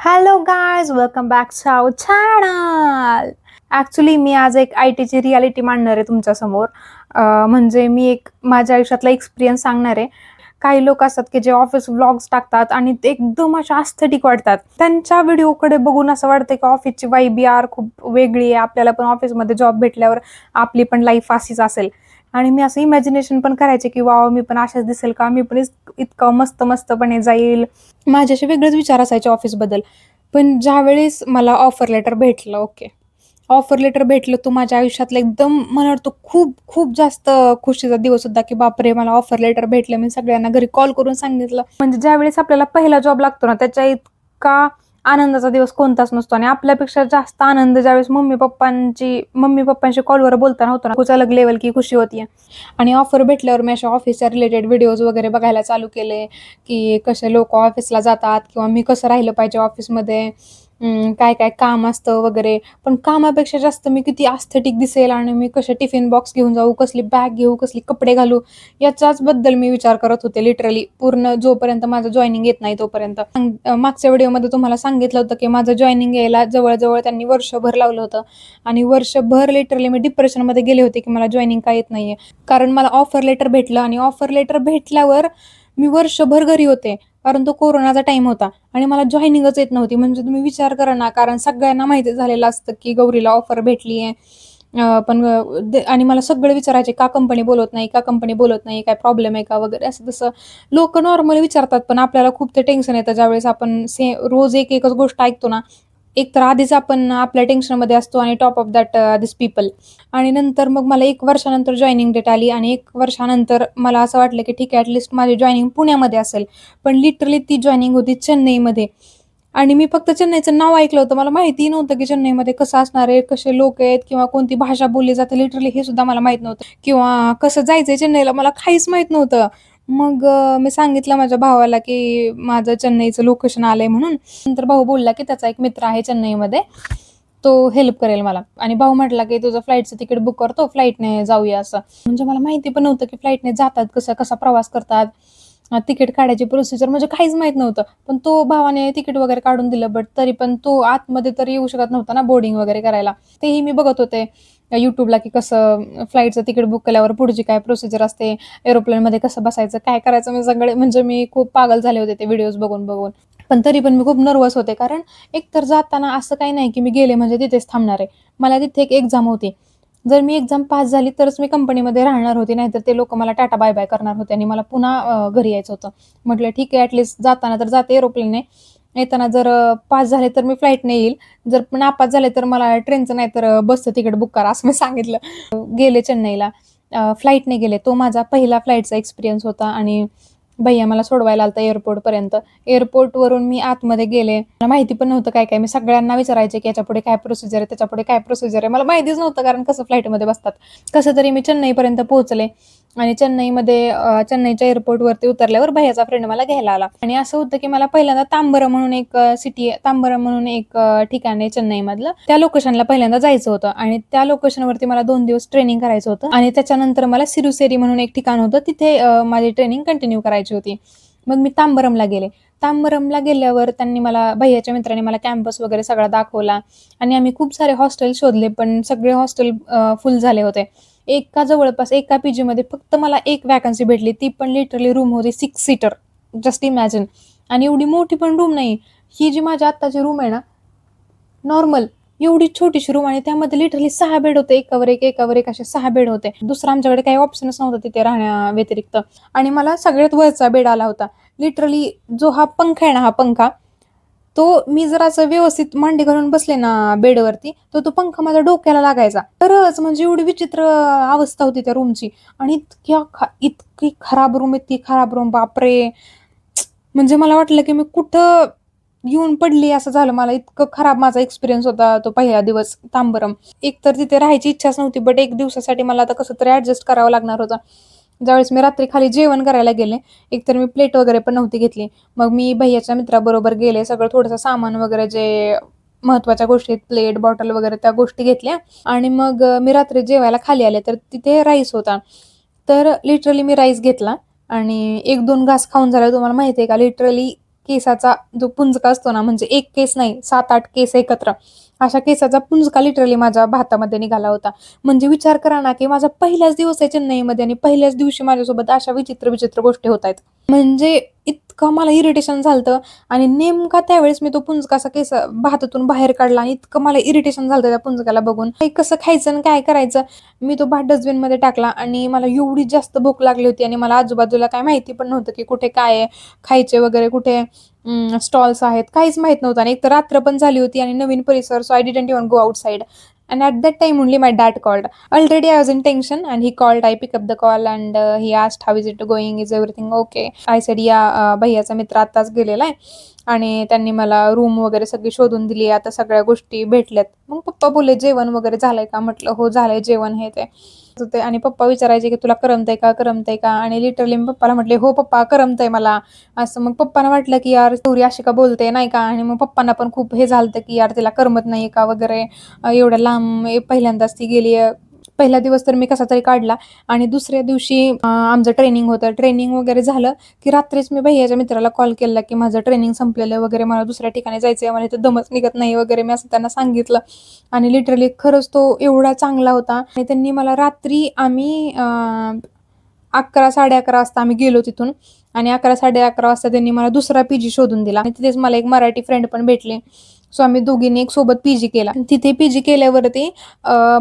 Hello guys, welcome back to our channel. Actually मी आज एक IT ची रियालिटी मांडणार आहे तुमच्यासमोर. म्हणजे मी एक माझ्या आयुष्यातला एक्सपिरियन्स सांगणार आहे. काही लोक असतात की जे ऑफिस व्लॉग्स टाकतात आणि ते एकदम अशा आस्थेटिक वाटतात. त्यांच्या व्हिडिओकडे बघून असं वाटतं की ऑफिसची वाईब यार खूप वेगळी आहे. आपल्याला पण ऑफिसमध्ये जॉब भेटल्यावर आपली पण लाईफ अशीच असेल. आणि मी असं इमॅजिनेशन पण करायचे की वाव, मी पण अशाच दिसेल का, मी पण इतकं मस्त मस्तपणे जाईल. माझे असे वेगळेच विचार असायचे ऑफिसबद्दल. पण ज्यावेळेस मला ऑफर लेटर भेटलं, ओके, ऑफर लेटर भेटलं, तो माझ्या आयुष्यातला एकदम मला वाटतं खूप खूप जास्त खुशीचा दिवस होता की बापरे, मला ऑफर लेटर भेटलं. मी सगळ्यांना घरी कॉल करून सांगितलं. म्हणजे ज्यावेळेस आपल्याला पहिला जॉब लागतो ना, त्याच्या इतका आनंदाचा दिवस कोणताच नसतो. आणि आपल्यापेक्षा जास्त आनंद ज्यावेळेस मम्मी पप्पांशी कॉलवर बोलताना होतो ना, कुछ अलग लेवल की खुशी होती. आणि ऑफर भेटल्यावर मी अशा ऑफिसच्या रिलेटेड व्हिडिओज वगैरे बघायला चालू केले की कसे लोक ऑफिसला जातात किंवा मी कसं राहिलं पाहिजे ऑफिसमध्ये, काय काय काम असतं वगैरे. पण कामापेक्षा जास्त मी किती आस्थेटिक दिसेल आणि मी कसे टिफिन बॉक्स घेऊन जाऊ, कसली बॅग घेऊ, कसली कपडे घालू, याच्याच बद्दल मी विचार करत होते लिटरली पूर्ण जोपर्यंत माझं जॉईनिंग येत नाही तोपर्यंत. मागच्या व्हिडिओमध्ये तुम्हाला सांगितलं होतं की माझं जॉईनिंग यायला जवळजवळ त्यांनी वर्षभर लावलं होतं. आणि वर्षभर लिटरली मी डिप्रेशनमध्ये गेले होते की मला जॉईनिंग का येत नाहीये. कारण मला ऑफर लेटर भेटलं आणि ऑफर लेटर भेटल्यावर मी वर्षभर घरी होते. कारण तो कोरोनाचा टाइम होता आणि मला जॉईनिंगच येत नव्हती. म्हणजे तुम्ही विचार करा ना, कारण सगळ्यांना माहिती झालेलं असतं की गौरीला ऑफर भेटली आहे. पण आणि मला सगळे विचारायचे, का कंपनी बोलत नाही, का कंपनी बोलत नाही, काय प्रॉब्लेम आहे का वगैरे, असं तसं. लोक नॉर्मली विचारतात, पण आपल्याला खूप ते टेन्शन येतं ज्यावेळेस आपण रोज एक एकच गोष्ट ऐकतो ना. एक तर आधीच आपण आपल्या टेन्शनमध्ये असतो आणि top of that this people. आणि नंतर मग मला 1 वर्षानंतर जॉइनिंग डेट आली आणि 1 वर्षानंतर मला असं वाटलं की ठीक आहे, ॲटलीस्ट माझी जॉइनिंग पुण्यामध्ये असेल. पण लिटरली ती जॉइनिंग होती चेन्नईमध्ये. आणि मी फक्त चेन्नईचं नाव ऐकलं होतं. मला माहितीही नव्हतं की चेन्नईमध्ये कसं असणार आहे, कसे लोक आहेत किंवा कोणती भाषा बोलली जाते, लिटरली हे सुद्धा मला माहीत नव्हतं. किंवा कसं जायचंय चेन्नईला, मला काहीच माहीत नव्हतं. मग मी सांगितलं माझ्या भावाला की माझं चेन्नईचं लोकेशन आलंय म्हणून. नंतर भाऊ बोलला की त्याचा एक मित्र आहे चेन्नईमध्ये, तो हेल्प करेल मला. आणि भाऊ म्हटला की तुझं फ्लाईटचं तिकीट बुक करतो, फ्लाईटने जाऊया असं. म्हणजे मला माहिती पण नव्हतं की फ्लाईटने जातात कसं, कसा प्रवास करतात, तिकीट काढायची प्रोसिजर म्हणजे काहीच माहीत नव्हतं. पण तो भावाने तिकीट वगैरे काढून दिलं. बट तरी पण तो आतमध्ये तर येऊ शकत नव्हता ना बोर्डिंग वगैरे करायला. तेही मी बघत होते YouTubeला की कसं फ्लाईटचं तिकीट बुक केल्यावर पुढची काय प्रोसिजर असते, एरोप्लेनमध्ये कसं बसायचं, काय करायचं, मी सगळे म्हणजे मी खूप पागल झाले होते ते व्हिडिओज बघून बघून. पण तरी पण मी खूप नर्वस होते. कारण एकतर जाताना असं काही नाही की मी गेले म्हणजे तिथेच थांबणार आहे. मला तिथे एक एक्झाम होती. जर मी एक्झाम पास झाली तरच मी कंपनीमध्ये राहणार होती, नाहीतर ते लोक मला टाटा बाय बाय करणार होते आणि मला पुन्हा घरी यायचं होतं. म्हटलं ठीक आहे, ॲटलीस्ट जाताना तर जाते एरोप्लेनने, येताना जर पास झाले तर मी फ्लाईटने येईल, जर नापास झाले तर मला ट्रेनचं नाही तर बसचं तिकीट बुक करा, असं मी सांगितलं. गेले चेन्नईला, फ्लाईटने गेले. तो माझा पहिला फ्लाईटचा एक्सपिरियन्स होता. आणि भैय्या मला सोडवायला आला एअरपोर्टपर्यंत. एअरपोर्टवरून मी आतमध्ये गेले. मला माहिती पण नव्हतं काय काय. मी सगळ्यांना विचारायचे की याच्यापुढे काय प्रोसिजर आहे, त्याच्यापुढे काय प्रोसिजर आहे. मला माहितीच नव्हतं कारण कसं फ्लाईटमध्ये बसतात. कसं तरी मी चेन्नईपर्यंत पोहोचले. आणि चेन्नईच्या एअरपोर्टवरती उतरल्यावर भैय्याचा फ्रेंड मला घ्यायला आला. आणि असं होतं की मला पहिल्यांदा तांबरम म्हणून एक सिटी आहे, तांबरम म्हणून एक ठिकाण आहे चेन्नईमधलं, त्या लोकेशनला पहिल्यांदा जायचं होतं. आणि त्या लोकेशनवरती मला 2 दिवस ट्रेनिंग करायचं होतं. आणि त्याच्यानंतर मला सिरुसेरी म्हणून एक ठिकाण होतं, तिथे माझी ट्रेनिंग कंटिन्यू करायची होती. मग मी तांबरमला गेले. तांबरमला गेल्यावर भैय्याच्या मित्राने मला कॅम्पस वगैरे सगळा दाखवला. आणि आम्ही खूप सारे हॉस्टेल शोधले, पण सगळे हॉस्टेल फुल झाले होते. जवळपास एका पीजीमध्ये फक्त मला एक वॅकन्सी भेटली, ती पण लिटरली रूम होती 6 सीटर. Just imagine. आणि एवढी मोठी पण रूम नाही. ही जी माझी आत्ताची रूम आहे ना, नॉर्मल एवढी छोटीशी रूम, आणि त्यामध्ये लिटरली 6 बेड होते, एकावर एक असे 6 बेड होते. दुसरं आमच्याकडे काही ऑप्शनच नव्हता तिथे राहण्या व्यतिरिक्त. आणि मला सगळ्यात वरचा बेड आला होता. लिटरली जो हा पंखा आहे ना, हा पंखा, तो मी जर असं व्यवस्थित मांडी घालून बसले ना बेडवरती, तर तो पंखा माझ्या डोक्याला लागायचा. तरच म्हणजे एवढी विचित्र अवस्था होती त्या रूमची. आणि इतकी खराब रूम, इतकी खराब रूम, बापरे! म्हणजे मला वाटलं की मी कुठं येऊन पडली असं झालं. मला इतकं खराब माझा एक्सपिरियन्स होता तो पहिला दिवस तांबरम. एकतर तिथे राहायची इच्छाच नव्हती, बट 1 दिवसासाठी मला आता कसं तरी ॲडजस्ट करावं लागणार होतं. ज्यावेळेस मी रात्री खाली जेवण करायला गेले, एकतर मी प्लेट वगैरे पण नव्हती घेतली. मग मी भैय्याच्या मित्राबरोबर गेले. सगळं थोडंसं सामान वगैरे जे महत्त्वाच्या गोष्टी आहेत, प्लेट, बॉटल वगैरे त्या गोष्टी घेतल्या. आणि मग मी रात्री जेवायला खाली आले, तर तिथे राईस होता. तर लिटरली मी राईस घेतला आणि 1-2 घास खाऊन झाल्यावर तुम्हाला माहिती आहे का, लिटरली केसाचा जो पुंजका असतो ना, म्हणजे एक केस नाही 7-8 केस एकत्र, अशा केसाचा पुंजका लिटरली माझ्या भातामध्ये निघाला होता. म्हणजे विचार करा ना, की माझा पहिलाच दिवस आहे चेन्नईमध्ये आणि पहिल्याच दिवशी माझ्यासोबत अशा विचित्र-विचित्र गोष्टी होतायत. म्हणजे इतकं मला इरिटेशन झालतं आणि नेमका त्यावेळेस मी तो पुंजका असा भातातून बाहेर काढला आणि इतकं मला इरिटेशन झालतं त्या पुंजक्याला बघून. काही कसं खायचं आणि काय करायचं? मी तो भात डस्टबिनमध्ये टाकला आणि मला एवढी जास्त भूक लागली होती आणि मला आजूबाजूला काय माहिती पण नव्हतं, की कुठे काय आहे खायचे वगैरे, कुठे स्टॉल्स आहेत, काहीच माहीत नव्हतं आणि एकतर रात्र पण झाली होती आणि नवीन परिसर. So I didn't even go outside. And at that time only my dad called. Already I was in tension and he called. I picked up the call and he asked how is it going? Is everything okay? I said yeah, भैयाचा मित्र आत्ताच गेलेला आहे आणि त्यांनी मला room वगैरे सगळी शोधून दिली. आता सगळ्या गोष्टी भेटल्यात. मग पप्पा बोलले जेवण वगैरे झालंय का? म्हटलं हो झालंय जेवण हे ते. होते आणि पप्पा विचारायचे की तुला करमतंय का करमतंय का? आणि लिटरली मी पप्पाला म्हटले हो पप्पा करमतंय मला. असं मग पप्पांना वाटलं की यार पोरी अशी का बोलते नाही का? आणि मग पप्पांना पण खूप हे झालं की यार तिला करमत नाही का वगैरे. एवढ्या लांब पहिल्यांदाच ती गेली आहे. पहिला दिवस तर मी कसा तरी काढला आणि दुसऱ्या दिवशी आमचं ट्रेनिंग होतं. ट्रेनिंग वगैरे झालं की रात्रीच मी भैयाच्या मित्राला कॉल केला की माझं ट्रेनिंग संपलेलं आहे वगैरे, मला दुसऱ्या ठिकाणी जायचं आहे, मला इथं दमच निघत नाही वगैरे, मी असं त्यांना सांगितलं. आणि लिटरली खरंच तो एवढा चांगला होता आणि त्यांनी मला रात्री आम्ही 11-11:30 वाजता आम्ही गेलो तिथून आणि 11-11:30 वाजता त्यांनी मला दुसरा पीजी शोधून दिला आणि तिथेच मला एक मराठी फ्रेंड पण भेटली. सो आम्ही दोघींनी एक सोबत पीजी केला. तिथे पीजी केल्यावरती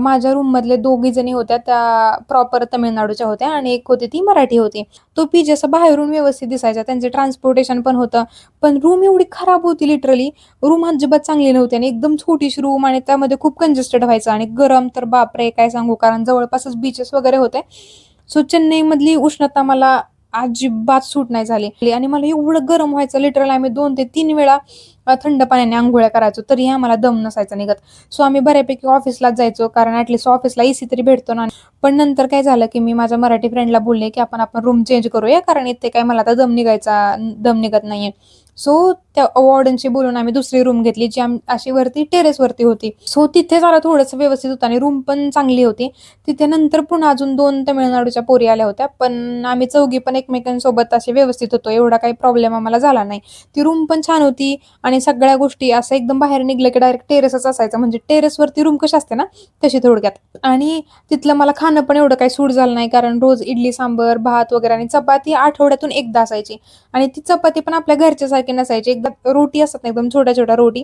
माझ्या रूममधले 2 जणी होत्या, त्या प्रॉपर तमिळनाडूच्या होत्या आणि एक होती ती मराठी होती. तो पीजी असा बाहेरून व्यवस्थित दिसायचा, त्यांचे ट्रान्सपोर्टेशन पण होतं. पण रूम एवढी खराब होती लिटरली, रूम अजिबात चांगली नव्हती आणि एकदम छोटीशी रूम आणि त्यामध्ये खूप कंजेस्टेड व्हायचं आणि गरम तर बापरे काय सांगू, कारण जवळपासच बीचेस वगैरे होते. सो चेन्नईमधली उष्णता मला अजिबात सूट नाही झाली आणि मला एवढं गरम व्हायचं लिटरली. आम्ही 2 ते 3 वेळा थंड पाण्याने अंघोळ्या करायचो तरीही आम्हाला दम नसायचा निघत. सो आम्ही बऱ्यापैकी ऑफिसलाच जायचो, कारण ॲटलीस्ट ऑफिसला एसी तरी भेटतो ना. पण नंतर काय झालं की मी माझ्या मराठी फ्रेंडला बोलले की आपण रूम चेंज करूया, कारण इथे काय मला आता दम निघत नाहीये. सो त्या वॉर्डनशी बोलून आम्ही दुसरी रूम घेतली, जी अशी वरती टेरेसवरती होती. सो तिथे जरा थोडंसं व्यवस्थित होतं आणि रूम पण चांगली होती. तिथे नंतर पुन्हा अजून 2 तमिळनाडूच्या पोरी आल्या होत्या, पण आम्ही चौघी पण एकमेकांसोबत असे व्यवस्थित होतो. एवढा काही प्रॉब्लेम आम्हाला झाला नाही. ती रूम पण छान होती आणि सगळ्या गोष्टी असं एकदम बाहेर निघलं की डायरेक्ट टेरेसच असायचं, म्हणजे टेरेसवरती रूम कशी असते ना तशी थोडक्यात. आणि तिथलं मला खाणं पण एवढं काही सूट झालं नाही, कारण रोज इडली सांबर, भात वगैरे आणि चपाती आठवड्यातून एकदा असायची आणि ती चपाती पण आपल्या घरच्यासारखी नसायची. एकदा रोटी असतात ना एकदम छोट्या-छोट्या रोटी,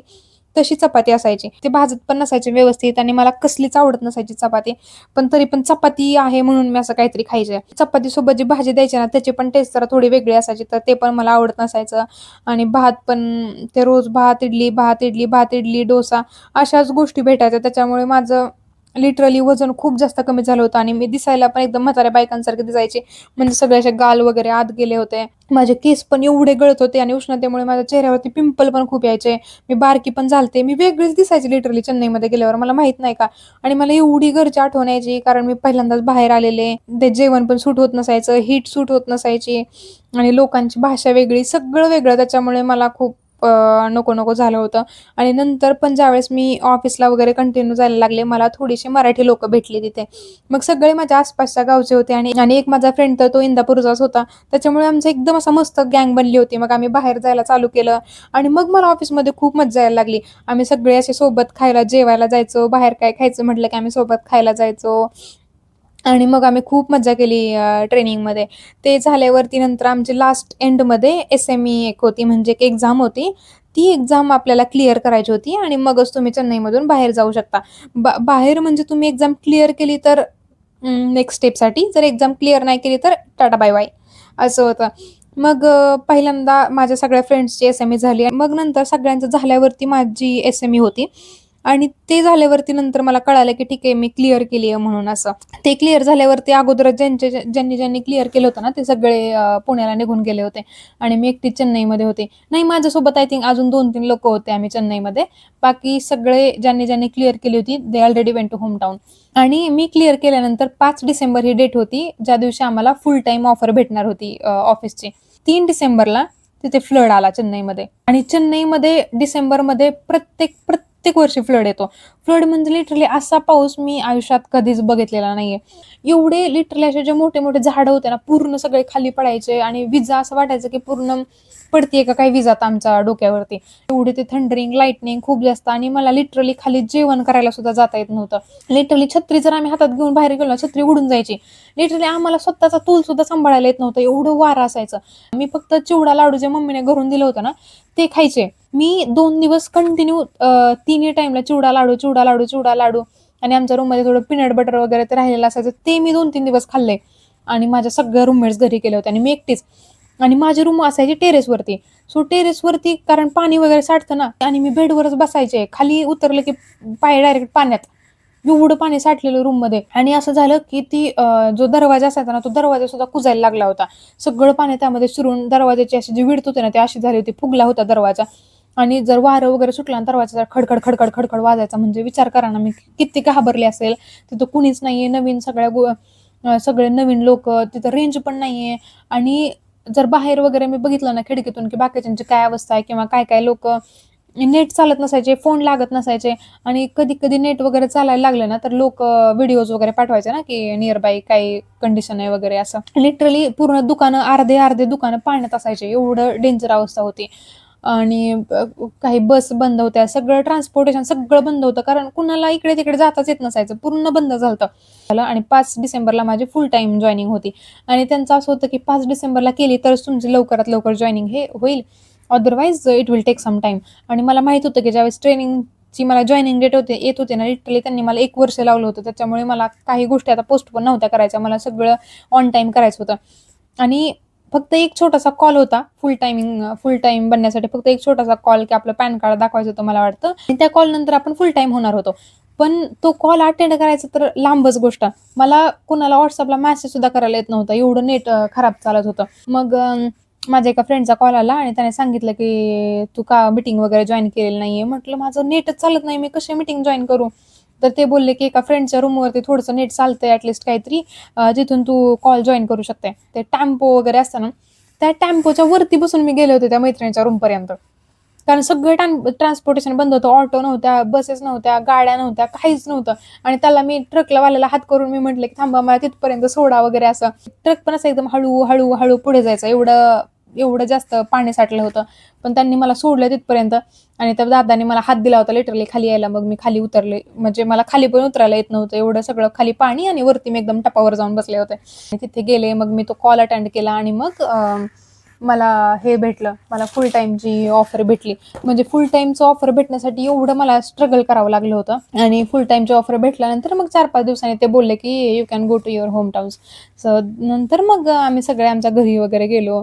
तशी चपाती असायची. ते भाजत पण नसायचे व्यवस्थित आणि मला कसलीच आवडत नसायची चपाती. पण तरी पण चपाती आहे म्हणून मी असं काहीतरी खायचे. चपातीसोबत जी भाजी द्यायची ना त्याची पण टेस्ट जरा थोडी वेगळी असायची, तर ते पण मला आवडत नसायचं. आणि भात पण ते रोज भात, इडली, भात, इडली, भात, इडली, डोसा अशाच गोष्टी भेटायच्या. त्याच्यामुळे माझं लिटरली वजन खूप जास्त कमी झालं होतं आणि मी दिसायला पण एकदम म्हाताऱ्या बायकांसारखे दिसायचे. म्हणजे सगळे असे गाल वगैरे आत गेले होते. माझे केस पण एवढे गळत होते आणि उष्णतेमुळे माझ्या चेहऱ्यावरती पिंपल पण खूप यायचे. मी बारकी पण झालते. मी वेगळीच दिसायची लिटरली चेन्नईमध्ये गेल्यावर, मला माहित नाही का. आणि मला एवढी घरची आठवण यायची, कारण मी पहिल्यांदाच बाहेर आलेले. ते जेवण पण सूट होत नसायचं, हीट सूट होत नसायची आणि लोकांची भाषा वेगळी, सगळं वेगळं. त्याच्यामुळे मला खूप नको झालं होतं. आणि नंतर पण ज्यावेळेस मी ऑफिसला वगैरे कंटिन्यू जायला लागले, मला थोडीशी मराठी लोकं भेटली तिथे. मग सगळे माझ्या आसपासच्या गावचे होते आणि आणि एक माझा फ्रेंड तर तो इंदापूरचाच होता. त्याच्यामुळे आमचं एकदम असा मस्त गँग बनली होती. मग आम्ही बाहेर जायला चालू केलं आणि मग मला ऑफिसमध्ये खूप मज्जा यायला लागली. आम्ही सगळे असे सोबत खायला जेवायला जायचो. बाहेर काय खायचं म्हटलं की आम्ही सोबत खायला जायचो आणि मग आम्ही खूप मज्जा केली ट्रेनिंगमध्ये. ते झाल्यावरती नंतर आमची लास्ट एंडमध्ये SME एक होती, म्हणजे एक एक्झाम होती. ती एक्झाम आपल्याला क्लिअर करायची होती आणि मगच तुम्ही चेन्नईमधून बाहेर जाऊ शकता. बाहेर म्हणजे तुम्ही एक्झाम क्लिअर केली तर नेक्स्ट स्टेपसाठी, जर एक्झाम क्लिअर नाही केली तर टाटा बाय बाय असं होतं. मग पहिल्यांदा माझ्या सगळ्या फ्रेंड्सची SME झाली. मग नंतर सगळ्यांचं झाल्यावरती माझी SME होती आणि ते झाल्यावरती नंतर मला कळालं की ठीक आहे मी क्लिअर केली आहे म्हणून असं. ते क्लिअर झाल्यावरती अगोदरच ज्यांनी क्लिअर केलं होतं ना ते सगळे पुण्याला निघून गेले होते आणि मी एकटी चेन्नईमध्ये होते. नाही, माझ्यासोबत आय थिंक अजून 2-3 लोकं होते आम्ही चेन्नईमध्ये. बाकी सगळे ज्यांनी क्लिअर केली होती they already went to home town. आणि मी क्लिअर केल्यानंतर 5 डिसेंबर ही डेट होती, ज्या दिवशी आम्हाला फुल टाईम ऑफर भेटणार होती ऑफिसची. 3 डिसेंबरला तिथे फ्लड आला चेन्नईमध्ये आणि चेन्नईमध्ये डिसेंबरमध्ये प्रत्येक वर्षी फ्लड येतो. फ्लड म्हणजे लिटरली असा पाऊस मी आयुष्यात कधीच बघितलेला नाहीये. एवढे लिटरली असे जे मोठे-मोठे झाडं होते ना, पूर्ण सगळे खाली पडायचे आणि विजा असं वाटायचं, की पूर्ण पडतीये का काय विजा आता आमच्या डोक्यावरती. एवढे ते थंडरिंग, लाईटनिंग खूप जास्त आणि मला लिटरली खाली जेवण करायला सुद्धा जाता येत नव्हतं. लिटरली छत्री जर आम्ही हातात घेऊन बाहेर गेलो ना, छत्री उडून जायची. लिटरली आम्हाला स्वतःचा तूल सुद्धा सांभाळायला येत नव्हतं, एवढं वारं असायचं. मी फक्त चिवडा लाडू जे मम्मीने घरून दिलं होतं ना, ते खायचे. मी 2 दिवस कंटिन्यू तिन्ही टाईमला चिवडा लाडू, चिवडा लाडू, चिवडा लाडू आणि आमच्या रूममध्ये थोडं पीनट बटर वगैरे ते राहिलेलं असायचं. ते मी 2-3 दिवस खाल्ले आणि माझ्या सगळ्या रूममेट्स घरी गेले होते आणि मी एकटीच. आणि माझी रूम असायची टेरेसवरती. सो टेरेसवरती कारण पाणी वगैरे साठतं ना आणि मी बेडवरच बसायचे. खाली उतरलं की पाय डायरेक्ट पाण्यात. एवढं पाणी साठलेलं रूममध्ये आणि असं झालं की जो दरवाजा असायचा ना, तो दरवाजा सुद्धा कुजायला लागला होता. सगळं पाणी त्यामध्ये शिरून दरवाजाची अशी जी विड्थ होती ना, ती अशी झाली होती, फुगला होता दरवाजा. आणि जर वारं वगैरे सुटलं ना, दरवाजा खडखड, खडखड, खडखड वाजायचा. म्हणजे विचार करा ना, मी किती घाबरले असेल. तिथं कुणीच नाहीये. नवीन सगळे नवीन लोकं, तिथं रेंज पण नाहीये आणि जर बाहेर वगैरे मी बघितलं ना खिडकीतून, की बाकीच्यांची काय अवस्था आहे किंवा काय-काय लोकं नेट चालत नसायचे, फोन लागत नसायचे आणि कधी-कधी नेट वगैरे चालायला लागलं ना, तर लोकं व्हिडिओज वगैरे पाठवायचे ना, की निअर बाय काय कंडिशन आहे वगैरे असं. लिटरली पूर्ण दुकानं अर्धे-अर्धे दुकानं पाण्यात असायचे. एवढं डेंजर अवस्था होती. आणि काही बस बंद होत्या. सगळं ट्रान्सपोर्टेशन सगळं बंद होतं. कारण कुणाला इकडे-तिकडे जाताच येत नसायचं. पूर्ण बंद झालं आणि 5 डिसेंबरला माझी फुल टाईम जॉइनिंग होती आणि त्यांचं असं होतं, की 5 डिसेंबरला केली तरच तुमची लवकरात लवकर जॉइनिंग हे होईल. Otherwise it will take some time. आणि मला माहीत होतं, की ज्यावेळेस ट्रेनिंगची मला जॉइनिंग डेट येत होते ना, लिटरली त्यांनी मला 1 वर्ष लावलं होतं. त्याच्यामुळे मला काही गोष्टी आता पोस्टपोन नव्हत्या करायच्या. मला सगळं ऑन टाईम करायचं होतं आणि फक्त एक छोटासा कॉल होता फुल टाईम बनण्यासाठी. फक्त एक छोटासा कॉल, की आपलं पॅन कार्ड दाखवायचं होतं मला वाटतं आणि त्या कॉलनंतर आपण फुल टाईम होणार होतो. पण तो कॉल अटेंड करायचा तर लांबच गोष्ट. मला कुणाला WhatsAppला मेसेज सुद्धा करायला येत नव्हता. एवढं नेट खराब चालत होतं. मग माझ्या एका फ्रेंडचा कॉल आला आणि त्याने सांगितलं, की "तू का मीटिंग वगैरे जॉइन केलेली नाहीये?" म्हटलं, "माझं नेटच चालत नाही. मी कशी मीटिंग जॉइन करू?" तर ते बोलले, की "एका फ्रेंडच्या रूमवरती थोडंसं नेट चालतंय ॲटलीस्ट काहीतरी. तिथून तू कॉल जॉइन करू शकते." ते टेम्पो वगैरे असतं ना, त्या टेम्पोच्या वरती बसून मी गेले होते त्या मैत्रिणीच्या रूमपर्यंत. कारण सगळं ट्रान्सपोर्टेशन बंद होतं. ऑटो नव्हत्या, बसेस नव्हत्या, गाड्या नव्हत्या, काहीच नव्हतं आणि त्याला मी ट्रकवाल्याला हात करून मी म्हटलं, की "थांबा मला तिथपर्यंत सोडा" वगैरे असं. ट्रक पण असं एकदम हळू, हळू, हळू पुढे जायचा. एवढं एवढं जास्त पाणी साठलं होतं. पण त्यांनी मला सोडलं तिथपर्यंत आणि त्या दादांनी मला हात दिला होता लिटरली खाली यायला. मग मी खाली उतरले. म्हणजे मला खाली पण उतरायला येत नव्हतं. एवढं सगळं खाली पाणी आणि वरती मी एकदम टपावर जाऊन बसले होते. आणि तिथे गेले. मग मी तो कॉल अटेंड केला आणि मग मला हे भेटलं. मला फुल टाईमची ऑफर भेटली. म्हणजे फुल टाईमचं ऑफर भेटण्यासाठी एवढं मला स्ट्रगल करावं लागलं होतं आणि फुल टाईमची ऑफर भेटल्यानंतर मग 4-5 दिवसांनी ते बोलले, की "you can go to your home towns." So नंतर मग आम्ही सगळे आमच्या घरी वगैरे गेलो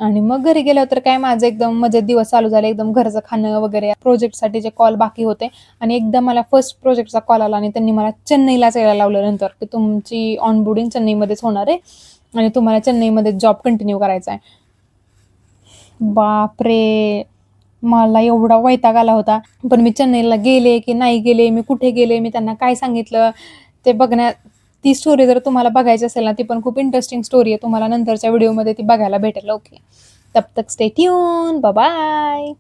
आणि मग घरी गेल्यावर तर काय माझं एकदम मजेत दिवस चालू झाले. एकदम घरचं खाणं वगैरे, प्रोजेक्टसाठीचे कॉल बाकी होते आणि एकदा मला फर्स्ट प्रोजेक्टचा कॉल आला आणि त्यांनी मला चेन्नईलाच यायला लावलं नंतर, की तुमची ऑनबोर्डिंग चेन्नईमध्येच होणार आहे आणि तुम्हाला चेन्नईमध्ये जॉब कंटिन्यू करायचा आहे. बापरे! मला एवढा वैताग आला होता. पण मी चेन्नईला गेले की नाही गेले, मी कुठे गेले, मी त्यांना काय सांगितलं, ते ती स्टोरी जर तुम्हाला बघायची असेल ना, ती पण खूप इंटरेस्टिंग स्टोरी आहे. तुम्हाला नंतरच्या व्हिडिओमध्ये ती बघायला भेटेल. ओके. तब तक स्टे ट्यून. Bye bye.